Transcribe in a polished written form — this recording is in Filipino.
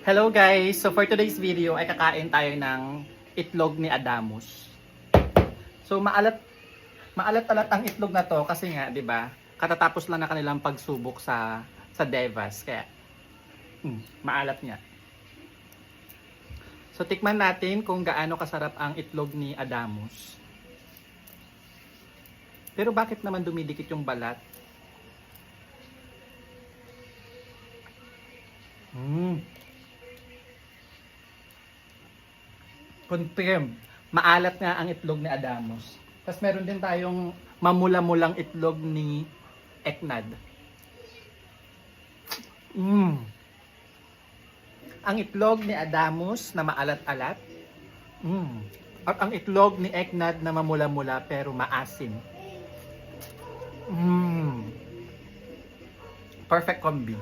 Hello guys! So for today's video ay kakain tayo ng itlog ni Adamus. So maalat-alat ang itlog na to kasi nga, 'di ba? Katatapos lang na kanilang pagsubok sa Devas kaya maalat niya. So tikman natin kung gaano kasarap ang itlog ni Adamus. Pero bakit naman dumidikit yung balat? Confirm. Maalat nga ang itlog ni Adamus. Tapos meron din tayong mamula-mulang itlog ni Eknad. Ang itlog ni Adamus na maalat-alat. At ang itlog ni Eknad na mamula-mula pero maasim. Perfect combi.